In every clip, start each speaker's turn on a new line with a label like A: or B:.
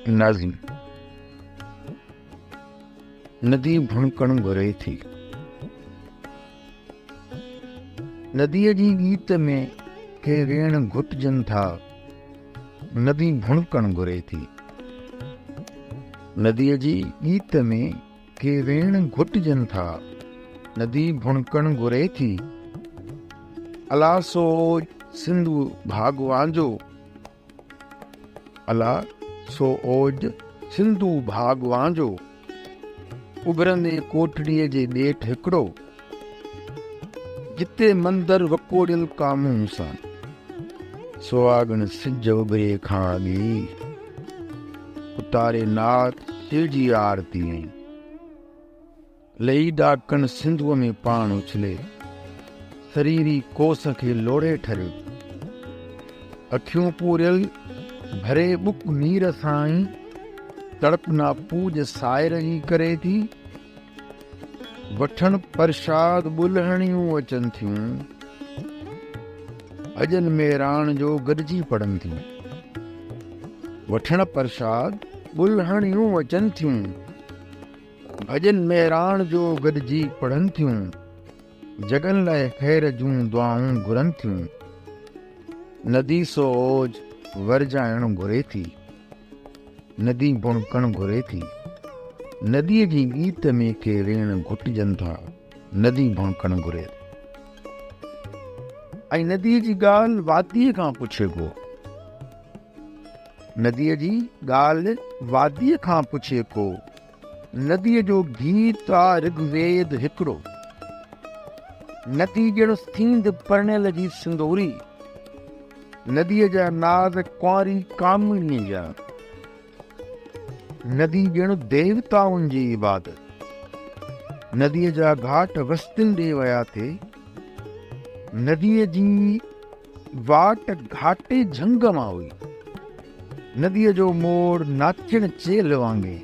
A: नाज़िम। नदी भुणकण घुरे थी। नदीअ जी गीत में के वेण घुटजनि था। नदी भुणकण घुरे थी। नदीअ जी गीत में के वेण घुटजनि था। नदी भुणकण घुरे थी। अला सो सिंधु भागवांजो। अला सो ओज सिंधु भागवांजो। उभरंदे कोठड़ीअ जे ॾेठि हिकिड़ो, जिते मंदर वकोड़ियल कामूं सां सुहागण सिज उभरे खां अॻे उतारे नाथ शिव जी आरती आई। लही ॾाकण सिंधुअ में पाण उछले, शरीरी कोस खे लोड़े ठरियो। अखियूं पूरियल भरे बुक नीर सां ई तड़पना पूज सायर जी करे थी। वठण प्रसाद बुलहणियूं अचनि थियूं। अजन में राण जो गॾिजी पड़नि थियूं। वठण प्रसाद बुलहणियूं अचनि थियूं। भजन में राण जो गॾिजी पड़नि थियूं। जगन लाइ ख़ैर जूं दुआऊं घुरनि थियूं। नदी सो ओज वरजाइण घुरे थी। नदी भुणकण घुरे थी। नदीअ जी गीत में के वेण घुटजनि था। नदी भुणकण घुरे थी। ऐं नदीअ जी ॻाल्हि वादीअ खां पुछे को। नदीअ जी ॻाल्हि वादीअ खां पुछे को। नदीअ जो गीत आ ऋग्वेद हिकिड़ो। नदी ॼण थींद परिणियल जी सिंदूरी। नदीअ जा नाज़ कुंवारी कामिणीअ जा। नदी ॼण देवताउनि जी इबादत। नदीअ जा घाट वस्तियुनि ॾे विया थे। नदीअ जी वाट घाटे झंग मां हुई। नदीअ जो मोड़ नाचण चेल वांगे।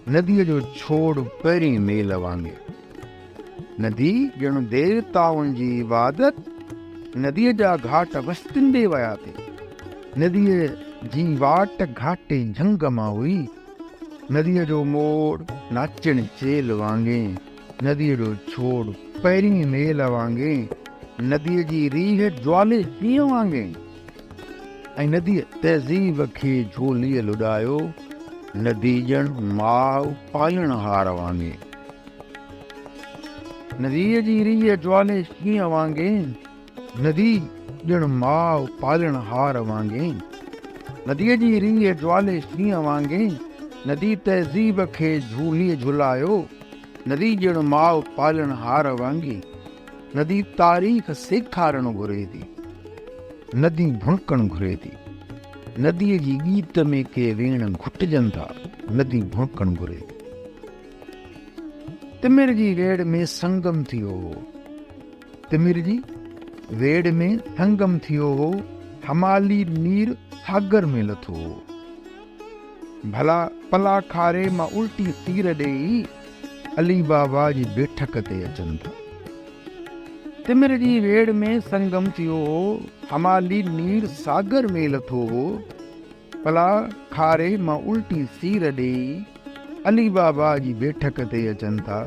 A: नदीअ जो छोड़ पहिरीं मेल वांगे। नदी ॼण देवताउनि जी इबादत। नदीअ जा घाट वस्तियुनि ॾे विया थे। नदीअ जी वाट घाटे झंग मां हुई। नदीअ जो मोड़ नाचण चेल वांगे। नदीअ जो छोड़ पहिरीं मेल वांगे। नदीअ जी रीह ज्वाले शींहं वांगे। ऐं नदीअ तहज़ीब खे झोलीअ लुॾायो। नदी ॼण माउ पालणहार वांगे। नदीअ जी रीह ज्वाले शींहं वांगे। नदी ॼण माउ पालणहार वांगे। नदीअ जी रीह ज्वाले शींहं वांगे। नदी तहज़ीब खे झूलीअ झुलायो। नदी ॼण माउ पालणहार वांगे। नदी तारीख़ सेखारणु घुरे थी। नदी भुणकण घुरे थी। नदीअ जी गीत में के वेण घुटजनि था। नदी भुणकण घुरे थी। तिमिर जी वेड़ में संगम थियो हो। तिमिर जी वेड़ में संगम थियो हो। हमाली नीर सागर में लथो हो। भला पला खारे मां उल्टी तीर ॾेई अली बाबा जी बैठक ते अचनि था। तिमिर जी वेड़ में संगम थियो हो। हमाली नीर सागर में लथो हो। पला खारे मां उल्टी तीर ॾेई अली बाबा जी बैठक ते अचनि था।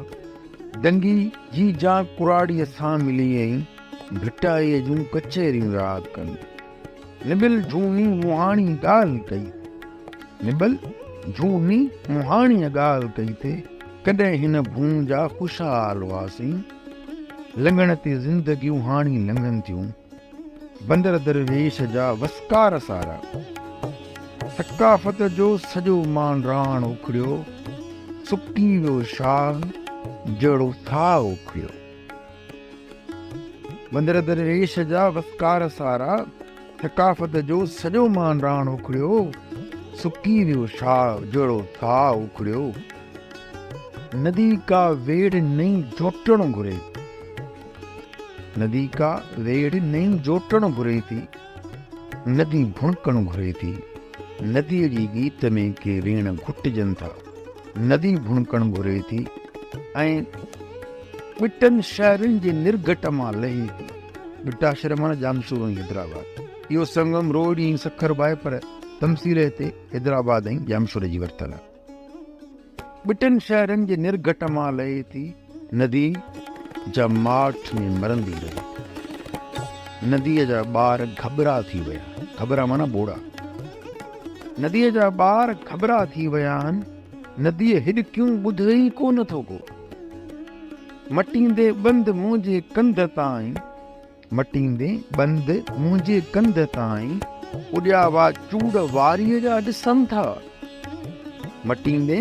A: दंगी जी जा कुराड़ीअ सां मिली आई। भिटाईअ जूं कचहरियूं यादि कनि। निबिल झूनी मुहाणी ॻाल्हि कई। निबल झूनी मुहाणीअ ॻाल्हि कई थे। कॾहिं हिन भूम जा ख़ुशहाल हुआसीं। लंघण ते ज़िंदगियूं हाणी लंघनि थियूं। बंदर दरवेश जा वस्कार सारा। सकाफ़त जो सॼो मान राण उखड़ियो। सुकी वियो शाह जहिड़ो था उखड़ियो। बंदर दरवेश जा वस्कार सारा। सकाफ़त जो सॼो मान राण उखड़ियो। सुकी वियो शाह जहिड़ो था उखड़ियो। नदी का वेड़ नहीं जोटण घुरे। नदी का वेड़ नहीं जोटण घुरे थी। नदी भुणकण घुरे थी। नदीअ जी गीत में के वेण घुटजनि था। नदी भुणकण घुरे थी। ऐं ॿिटनि शहरनि जे निर्घट मां लहे थी। ॿिटा शहर माना जामसूर ऐं हैदराबाद। इहो संगम रोड ई सखर बाए पर तमसीर हिते हैदराबाद ऐं जामशोर जी वरितल आहे। ॿिटनि शहरनि जे निर्घट मां लहे थी नदी जा माठ में मरंदी रही। नदीअ जा ॿार घबरा थी विया, घबरा माना बोड़ा। नदीअ जा ॿार घबरा थी विया आहिनि, नदीअ हिॾकियूं ॿुधे ई कोन थो को। मटींदे बंदि मुंहिंजे कंध ताईं, मटींदे बंदि मुंहिंजे कंध ताईं, उॾिया वा चूड़ वारीअ जा ॾिसनि था। मटींदे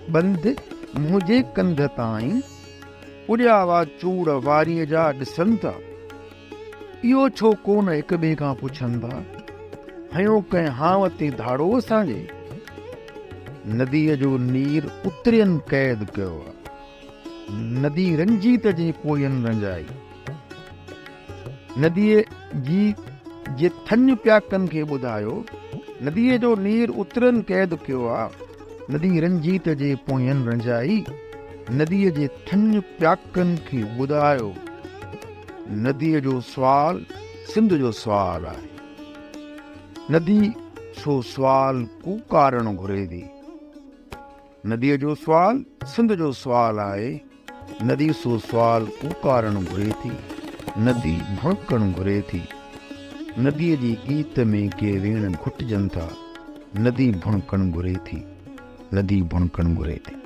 A: बंदि मुंहिंजे कंध ताईं, उॾिया वा चूड़ वारीअ जा ॾिसनि था। इहो छो कोन हिक ॿिए खां पुछनि था, हयो कंहिं हाव ते धाड़ो असांजे। नदीअ जो नीर उतरियनि क़ैद कयो आहे, नदी रंजीत जे पोयनि रंजाई। नदीअ जी जे थञ प्याकनि खे ॿुधायो, नदीअ जो नीर उतरनि क़ैद कयो आहे, नदी रंजीत जे पोयनि रंजाई। नदीअ जे थञ प्याकनि खे ॿुधायो। नदीअ जो सुवाल सिंध जो सुवाल आहे। नदी सो सुवाल कूकारण घुरे थी। नदीअ जो सुवाल सिंध जो सुवाल आहे। नदी सो सुवाल कूकारण घुरे थी, नदी भणकण घुरे थी। नदीअ जी गीत में के वेण घुटजनि था, नदी भणकण घुरे थी, नदी भणकण घुरे थी।